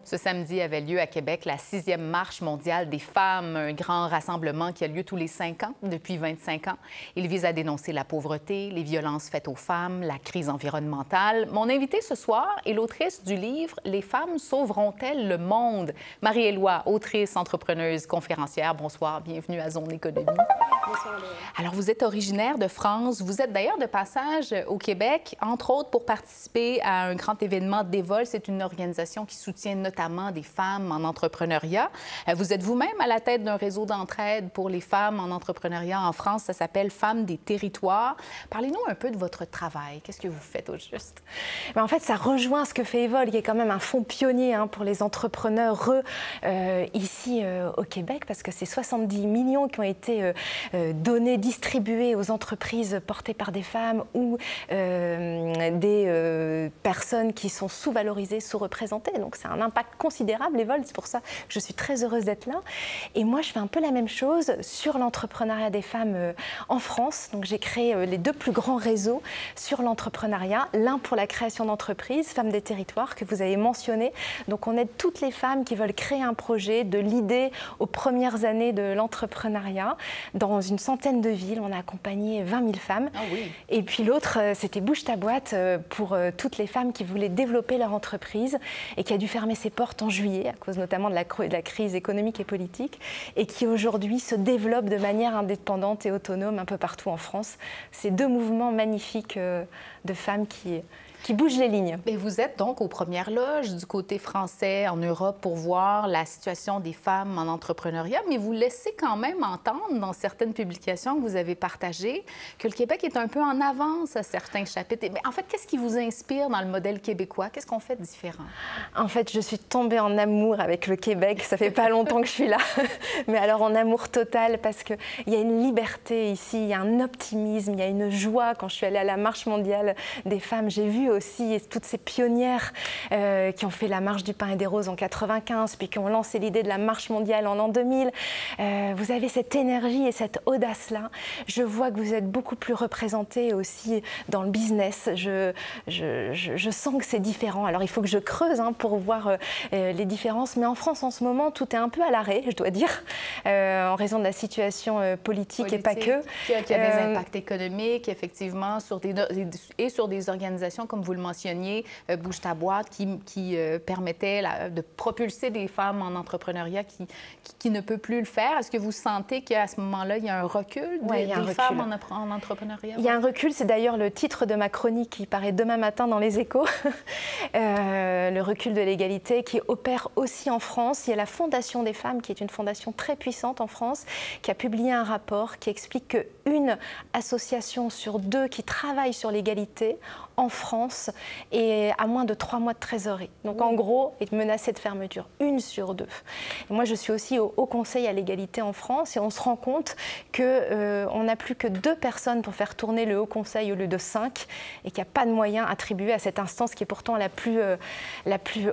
Ce samedi avait lieu à Québec la 6e Marche mondiale des femmes, un grand rassemblement qui a lieu tous les 5 ans, depuis 25 ans. Il vise à dénoncer la pauvreté, les violences faites aux femmes, la crise environnementale. Mon invitée ce soir est l'autrice du livre « Les femmes sauveront-elles le monde ?» Marie-Éloi, autrice, entrepreneuse, conférencière. Bonsoir, bienvenue à Zone Économie. Bonsoir, Léa. Alors, vous êtes originaire de France. Vous êtes d'ailleurs de passage au Québec, entre autres pour participer à un grand événement d'Evol. C'est une organisation qui soutient notamment des femmes en entrepreneuriat. Vous êtes vous-même à la tête d'un réseau d'entraide pour les femmes en entrepreneuriat en France. Ça s'appelle Femmes des territoires. Parlez-nous un peu de votre travail. Qu'est-ce que vous faites au juste? En fait, ça rejoint ce que fait Evol, qui est quand même un fonds pionnier pour les entrepreneurs ici au Québec, parce que c'est 70 millions qui ont été donnés, distribués aux entreprises portées par des femmes ou des personnes qui sont sous-valorisées, sous-représentées. Donc, c'est un impact considérable, Evol. C'est pour ça que je suis très heureuse d'être là. Et moi, je fais un peu la même chose sur l'entrepreneuriat des femmes en France. Donc, j'ai créé les deux plus grands réseaux sur l'entrepreneuriat. L'un pour la création d'entreprises, Femmes des territoires, que vous avez mentionné. Donc, on aide toutes les femmes qui veulent créer un projet, de l'idée aux premières années de l'entrepreneuriat. Dans une centaine de villes, on a accompagné 20 000 femmes. Ah oui. Et puis l'autre, c'était Bouge ta boîte pour toutes les femmes qui voulaient développer leur entreprise et qui a dû fermer ses portes en juillet à cause notamment de la crise économique et politique et qui aujourd'hui se développe de manière indépendante et autonome un peu partout en France. C'est deux mouvements magnifiques de femmes qui bougent les lignes. Et vous êtes donc aux premières loges du côté français en Europe pour voir la situation des femmes en entrepreneuriat, mais vous laissez quand même entendre dans certaines publications que vous avez partagées que le Québec est un peu en avance à certains chapitres. Mais en fait, qu'est-ce qui vous inspire dans le modèle québécois? Qu'est-ce qu'on fait de différent? En fait, je suis tombée en amour avec le Québec. Ça fait pas longtemps que je suis là, mais alors en amour total parce qu'il y a une liberté ici, il y a un optimisme, il y a une joie. Quand je suis allée à la Marche mondiale des femmes, j'ai vu aussi toutes ces pionnières qui ont fait la Marche du pain et des roses en 95, puis qui ont lancé l'idée de la Marche mondiale en l'an 2000. Vous avez cette énergie et cette audace-là. Je vois que vous êtes beaucoup plus représentée aussi dans le business. Je sens que c'est différent. Alors, il faut que je creuse pour voir les différences. Mais en France, en ce moment, tout est un peu à l'arrêt, je dois dire, en raison de la situation politique et pas que. Qui a des impacts économiques, effectivement, sur des organisations comme vous le mentionniez, Bouge ta boîte, qui permettait de propulser des femmes en entrepreneuriat qui ne peut plus le faire. Est-ce que vous sentez qu'à ce moment-là, il y a un recul des femmes en entrepreneuriat? Il y a un recul, c'est d'ailleurs le titre de ma chronique qui paraît demain matin dans Les Échos. Le recul de l'égalité qui opère aussi en France. Il y a la Fondation des femmes, qui est une fondation très puissante en France, qui a publié un rapport qui explique qu'une association sur deux qui travaille sur l'égalité en France est à moins de 3 mois de trésorerie. Donc en gros, est menacée de fermeture, 1 sur 2. Et moi, je suis aussi au Haut Conseil à l'égalité en France et on se rend compte qu'on n'a plus que 2 personnes pour faire tourner le Haut Conseil au lieu de 5 et qu'il n'y a pas de moyens attribués à cette instance qui est pourtant la plus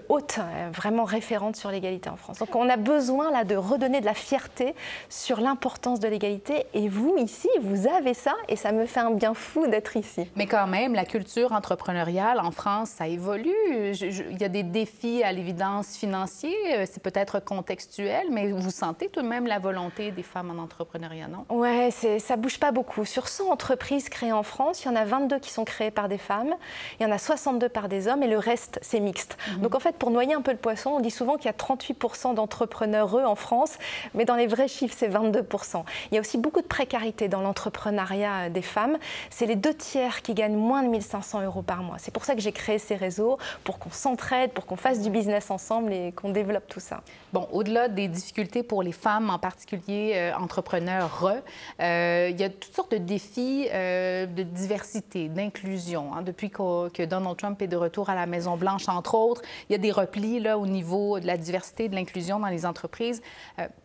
haute, vraiment référente sur l'égalité en France. Donc on a besoin là de redonner de la fierté sur l'importance de l'égalité et vous, ici, vous avez ça et ça me fait un bien fou d'être ici. Mais quand même, la culture entrepreneuriale en France, ça évolue. Il y a des défis à l'évidence financiers, c'est peut-être contextuel, mais vous sentez tout de même la volonté des femmes en entrepreneuriat, non? Oui, ça ne bouge pas beaucoup. Sur 100 entreprises créées en France, il y en a 22 qui sont créées par des femmes, il y en a 62 par des hommes et le reste, c'est mixte. Donc en fait, pour noyer un peu le poisson, on dit souvent qu'il y a 38% d'entrepreneurs en France, mais dans les vrais chiffres, c'est 22%. Il y a aussi beaucoup de précarité dans l'entrepreneuriat des femmes. C'est les 2/3 qui gagnent moins de 1 500 € par mois. C'est pour ça que j'ai créé ces réseaux, pour qu'on s'entraide, pour qu'on fasse du business ensemble et qu'on développe tout ça. Bon, au-delà des difficultés pour les femmes, en particulier entrepreneurs, il y a toutes sortes de défis de diversité, d'inclusion. Depuis que Donald Trump est de retour à la Maison-Blanche, entre autres, il y a des replis là, au niveau de la diversité et de l'inclusion dans les entreprises.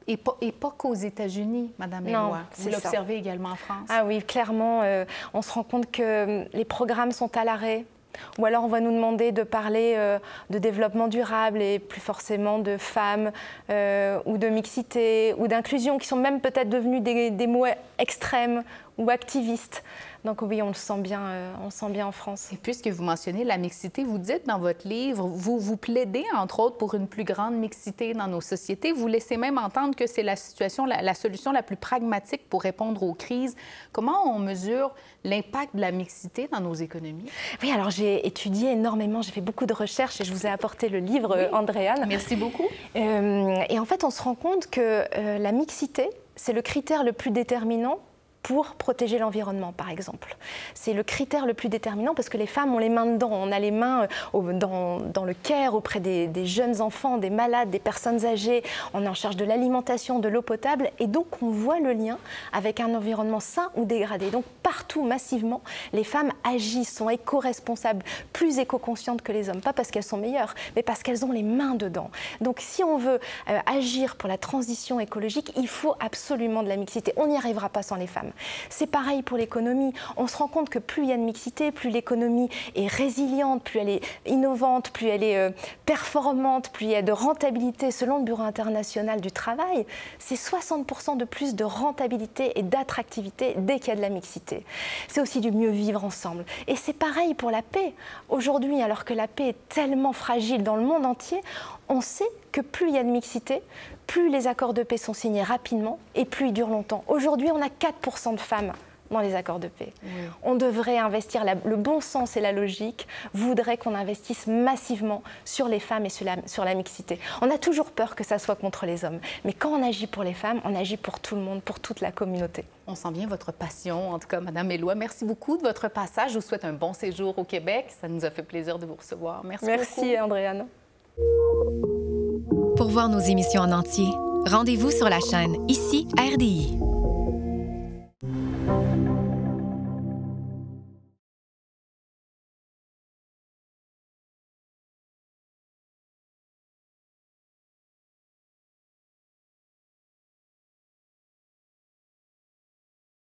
Et pas qu'aux États-Unis, Madame Éloi. Vous l'observez également en France? Ah oui, clairement, on se rend compte que les programmes sont à l'arrêt. Ou alors on va nous demander de parler de développement durable et plus forcément de femmes ou de mixité ou d'inclusion qui sont même peut-être devenus des mots extrêmes ou activistes. Donc oui, on le sent bien en France. Et puisque vous mentionnez la mixité, vous dites dans votre livre, vous plaidez entre autres pour une plus grande mixité dans nos sociétés. Vous laissez même entendre que c'est la solution la plus pragmatique pour répondre aux crises. Comment on mesure l'impact de la mixité dans nos économies? Oui, alors j'ai étudié énormément, j'ai fait beaucoup de recherches et je vous ai apporté le livre, Andréane. Merci beaucoup. Et en fait, on se rend compte que la mixité, c'est le critère le plus déterminant pour protéger l'environnement, par exemple. C'est le critère le plus déterminant parce que les femmes ont les mains dedans. On a les mains dans le care auprès des jeunes enfants, des malades, des personnes âgées. On est en charge de l'alimentation, de l'eau potable. Et donc, on voit le lien avec un environnement sain ou dégradé. Donc, partout, massivement, les femmes agissent, sont éco-responsables, plus éco-conscientes que les hommes. Pas parce qu'elles sont meilleures, mais parce qu'elles ont les mains dedans. Donc, si on veut agir pour la transition écologique, il faut absolument de la mixité. On n'y arrivera pas sans les femmes. C'est pareil pour l'économie. On se rend compte que plus il y a de mixité, plus l'économie est résiliente, plus elle est innovante, plus elle est performante, plus il y a de rentabilité. Selon le Bureau international du travail, c'est 60% de plus de rentabilité et d'attractivité dès qu'il y a de la mixité. C'est aussi du mieux vivre ensemble. Et c'est pareil pour la paix. Aujourd'hui, alors que la paix est tellement fragile dans le monde entier, on sait que plus il y a de mixité, plus les accords de paix sont signés rapidement et plus ils durent longtemps. Aujourd'hui, on a 4% de femmes dans les accords de paix. Oui. On devrait investir, le bon sens et la logique voudraient qu'on investisse massivement sur les femmes et sur la mixité. On a toujours peur que ça soit contre les hommes, mais quand on agit pour les femmes, on agit pour tout le monde, pour toute la communauté. On sent bien votre passion, en tout cas, Madame Melloi. Merci beaucoup de votre passage. Je vous souhaite un bon séjour au Québec. Ça nous a fait plaisir de vous recevoir. Merci beaucoup. Merci, Andréane. Pour voir nos émissions en entier, rendez-vous sur la chaîne Ici RDI.